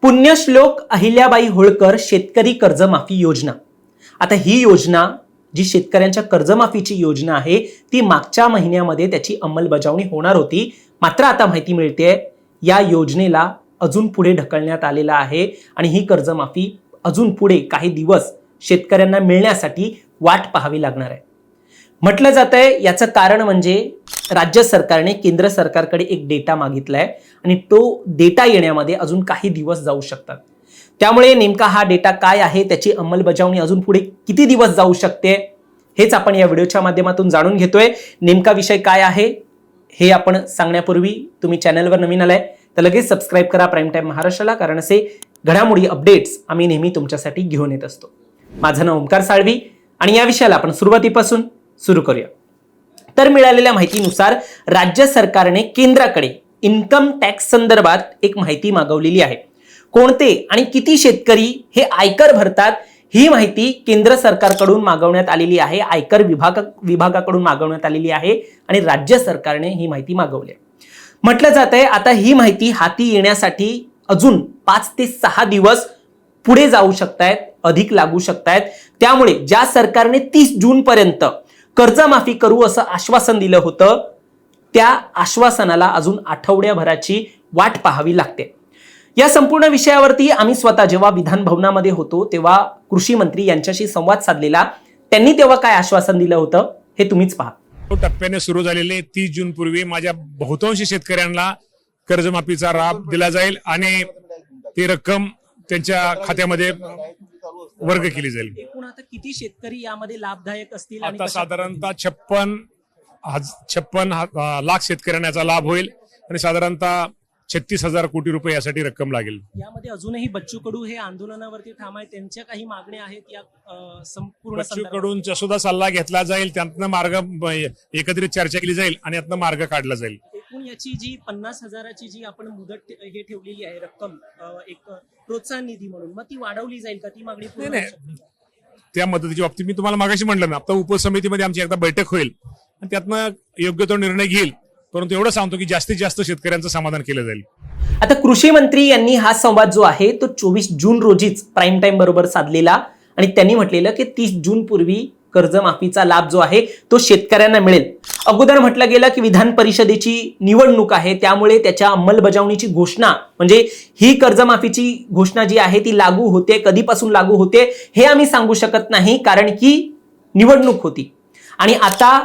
पुण्यश्लोक अहिल्याबाई होळकर शेतकरी कर्जमाफी योजना। आता ही योजना जी शेतकऱ्यांच्या कर्जमाफीची योजना आहे ती मागच्या महिन्यामध्ये त्याची अंमलबजावणी होणार होती, मात्र आता माहिती मिळते या योजनेला अजून पुढे ढकलण्यात आलेला आहे आणि ही कर्जमाफी अजून पुढे काही दिवस शेतकऱ्यांना मिळण्यासाठी वाट पाहावी लागणार आहे। म्हटलं जातंय याचं कारण म्हणजे राज्य सरकारने केंद्र सरकारकडे एक डेटा मागितलाय आणि तो डेटा येण्यामध्ये अजून काही दिवस जाऊ शकतात। त्यामुळे नेमका हा डेटा काय आहे, त्याची अंमलबजावणी अजून पुढे किती दिवस जाऊ शकते हेच आपण या व्हिडिओच्या माध्यमातून जाणून घेतोय। नेमका विषय काय आहे हे आपण सांगण्यापूर्वी तुम्ही चॅनलवर नवीन आलाय तर लगेच सबस्क्राइब करा प्राईम टाइम महाराष्ट्राला, कारण असे घडामोडी अपडेट्स आम्ही नेहमी तुमच्यासाठी घेऊन येत असतो। माझं नाव ओमकार साळवी आणि या विषयाला आपण सुरुवातीपासून सुरू करूया। तर मिळालेल्या माहितीनुसार राज्य सरकारने केंद्राकडे इन्कम टॅक्स संदर्भात एक माहिती मागवलेली आहे। कोणते आणि किती शेतकरी हे आयकर भरतात ही माहिती केंद्र सरकारकडून मागवण्यात आलेली आहे, आयकर विभागाकडून मागवण्यात आलेली आहे आणि राज्य सरकारने ही माहिती मागवली आहे। म्हटलं जात आहे आता ही माहिती हाती येण्यासाठी अजून 5 ते 6 दिवस पुढे जाऊ शकतायत, अधिक लागू शकतायत। त्यामुळे ज्या सरकारने 30 जून पर्यंत कर्जमाफी करू असं आश्वासन दिलं होतं त्या आश्वासनाला अजून आठवड्याभराची वाट पाहावी लागते। या संपूर्ण विषयावरती आम्ही स्वतः जेव्हा विधान भवनामध्ये होतो तेव्हा कृषी मंत्री यांच्याशी संवाद साधलेला, त्यांनी तेव्हा काय आश्वासन दिलं होतं हे तुम्हीच पहा। टप्प्याने सुरू झालेले 30 जून पूर्वी माझ्या बहुतांश शेतकऱ्यांना कर्जमाफीचा लाभ दिला जाईल आणि ती रक्कम त्यांच्या खात्यामध्ये वर्ग केली जाईल। एकूण आता किती शेतकरी यामध्ये लाभदायक असतील? आता साधारणतः 56 लाख शेतकऱ्यांना याचा लाभ होईल आणि साधारणतः 36,000 कोटी रुपये यासाठी रक्कम लागेल। यामध्ये अजूनही बच्चू कडू हे आंदोलनावरती ठाम आहेत, त्यांच्या काही मागण्या आहेत या संपूर्ण बच्चू कडूंचा सुद्धा सल्ला घेतला जाईल, त्यातनं मार्ग एकत्रित चर्चा केली जाईल आणि यातनं मार्ग काढला जाईल। एकूण याची जी 50,000ची जी आपण मुदत हे ठेवलेली आहे रक्कम एक प्रोत्साहन निधी म्हणून, मग ती वाढवली जाईल का? ती मागणी पूर्ण होऊ शकते? त्या मदतीची बाबतीत मी तुम्हाला मागाशी म्हटलं ना, आता उपसमितीमध्ये आमची एकदा बैठक होईल आणि त्यातनं योग्य तो निर्णय घेईल, परंतु एवढं सांगतो की जास्तीत जास्त शेतकऱ्यांचं समाधान केलं जाईल। आता कृषी मंत्री यांनी हा संवाद जो आहे तो 24 जून रोजीच प्राईम टाइम बरोबर साधलेला आणि त्यांनी म्हटलेलं की 30 जून पूर्वी कर्जमाफीचा लाभ जो आहे तो शेतकऱ्यांना मिळेल। अगोदर म्हटलं गेलं की विधान परिषदेची निवडणूक आहे त्यामुळे त्याच्या अंमलबजावणीची घोषणा म्हणजे ही कर्जमाफीची घोषणा जी आहे ती लागू होते, कधीपासून लागू होते हे आम्ही सांगू शकत नाही कारण की निवडणूक होती आणि आता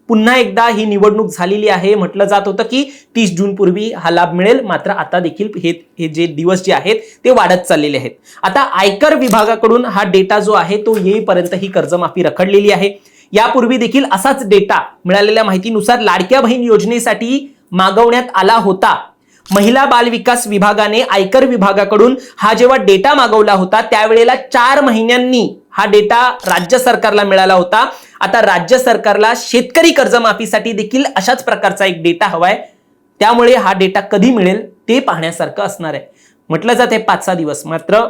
पुन्हा एकदा ही निवडणूक झालेली आहे। म्हटलं जात होतं की 30 जून पूर्वी हा लाभ मिळेल, मात्र आता देखील हे जे दिवस जे आहेत ते वाढत चाललेले आहेत। आता आयकर विभागाकडून हा डेटा जो आहे तो येईपर्यंत ही कर्जमाफी रखडलेली आहे। यापूर्वी देखील असाच डेटा मिळालेल्या माहितीनुसार लाडक्या बहीण योजनेसाठी मागवण्यात आला होता। महिला बाल विकास विभागाने आयकर विभागाकडून हा जेव्हा डेटा मागवला होता त्यावेळेला 4 महिन्यांनी हा डेटा राज्य सरकारला मिळाला होता। आता राज्य सरकारला शेतकरी कर्जमाफीसाठी देखील अशाच प्रकारचा एक डेटा हवाय, त्यामुळे हा डेटा कधी मिळेल ते पाहण्यासारखं असणार आहे। म्हटलं जाते 5-6 दिवस, मात्र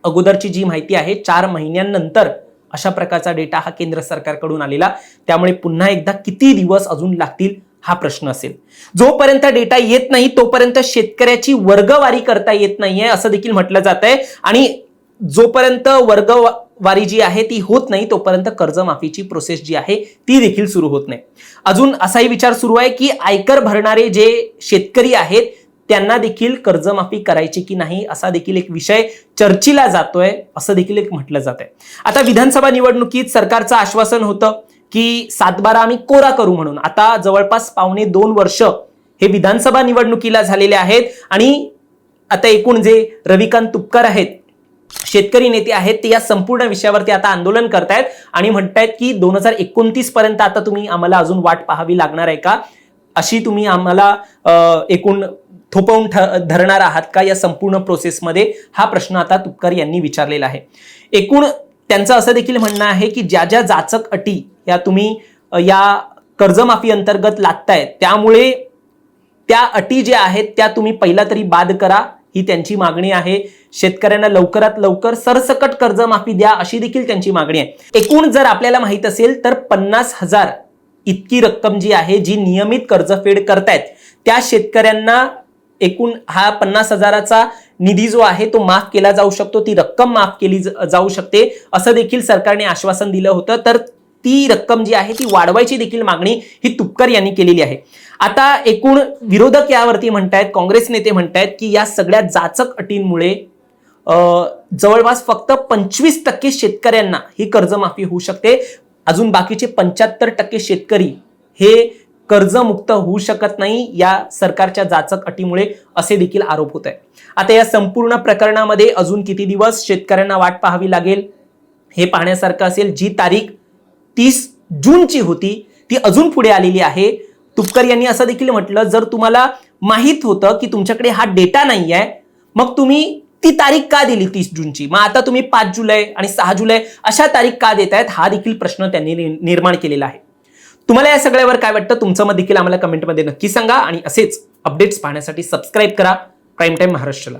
अगोदरची जी माहिती आहे 4 महिन्यांनंतर अशा प्रकारचा डेटा हा केंद्र सरकारकडून आलेला, त्यामुळे पुन्हा एकदा किती दिवस अजून लागतील हा प्रश्न असेल। जोपर्यंत डेटा येत नाही तोपर्यंत शेतकऱ्याची वर्गवारी करता येत नाहीये असं देखील म्हटलं जात आहे आणि जोपर्यंत वर्गवारी जी आहे ती होत नाही तोपर्यंत कर्जमाफीची प्रोसेस जी आहे ती देखील सुरू होत नाही। अजून असाही विचार सुरू आहे की आयकर भरणारे जे शेतकरी आहेत त्यांना देखील कर्जमाफी करायची की नाही असा देखील एक विषय चर्चेला जातोय असं देखील एक म्हटलं जात आहे। आता विधानसभा निवडणुकीत सरकारचं आश्वासन होतं की 7/12 आम्ही कोरा करू म्हणून। आता जवळपास 2.5 वर्ष हे विधानसभा निवडणुकीला झालेले आहेत आणि आता एकूण जे रविकांत तुपकर आहेत शेतकरी नेते आहेत ते या संपूर्ण विषयावरती आता आंदोलन करतायत आणि म्हणतायत की 2029 पर्यंत आता तुम्ही आम्हाला अजून वाट पाहावी लागणार आहे का, अशी तुम्ही आम्हाला एकूण थोपवून धरणार आहात का या संपूर्ण प्रोसेसमध्ये, हा प्रश्न आता तुपकर यांनी विचारलेला आहे। एकूण त्यांचं असं देखील म्हणणं आहे की ज्या ज्या जाचक अटी या तुम्ही या कर्जमाफी अंतर्गत लादताय त्यामुळे त्या अटी ज्या आहेत त्या तुम्ही पहिला तरी बाद करा, ही त्यांची मागणी आहे। शेतकऱ्यांना लवकरात लवकर सरसकट कर्जमाफी द्या अशी देखील त्यांची मागणी आहे। एकूण जर आपल्याला माहित असेल तर 50,000 इतकी रक्कम जी आहे जी नियमित कर्जफेड करतायत त्या शेतकऱ्यांना एकूण हा 50,000चा निधी जो आहे तो माफ केला जाऊ शकतो, ती रक्कम माफ केली जाऊ शकते, असं देखील सरकारने आश्वासन दिलं होतं. तर ती रक्कम जी आहे ती वाढवायची देखील मागणी ही तुपकर यांनी केलेली आहे. आता एकूण विरोधक यावरती म्हणतायत, काँग्रेस नेते म्हणतायत की या सगळ्या जाचक अटींमुळे जवळपास फक्त 25% शेतकऱ्यांना ही कर्जमाफी होऊ शकते. अजून बाकीचे 75% शेतकरी हे कर्जमुक्त होऊ शकत नाही या सरकारच्या जाचक अटीमुळे, असे देखील आरोप होत आहे. आता या संपूर्ण प्रकरणामध्ये अजून किती दिवस शेतकऱ्यांना वाट पाहावी लागेल हे पाहण्यासारखं असेल. जी तारीख 30 जूनची होती ती अजून पुढे आलेली आहे. तुपकर यांनी असं देखील म्हटलं, जर तुम्हाला माहित होतं की तुमच्याकडे हा डेटा नाही आहे, मग तुम्ही ती तारीख का दिली 30 जूनची? मग आता तुम्ही 5 जुलै आणि 6 जुलै अशा तारीख का देतायत, हा देखील प्रश्न त्यांनी निर्माण केलेला आहे. तुम्हाला या सगळ्यावर काय वाटतं? तुमचं मत देखील आम्हाला कमेंटमध्ये नक्की सांगा आणि असेच अपडेट्स पाहण्यासाठी सबस्क्राईब करा प्राईम टाइम महाराष्ट्राला.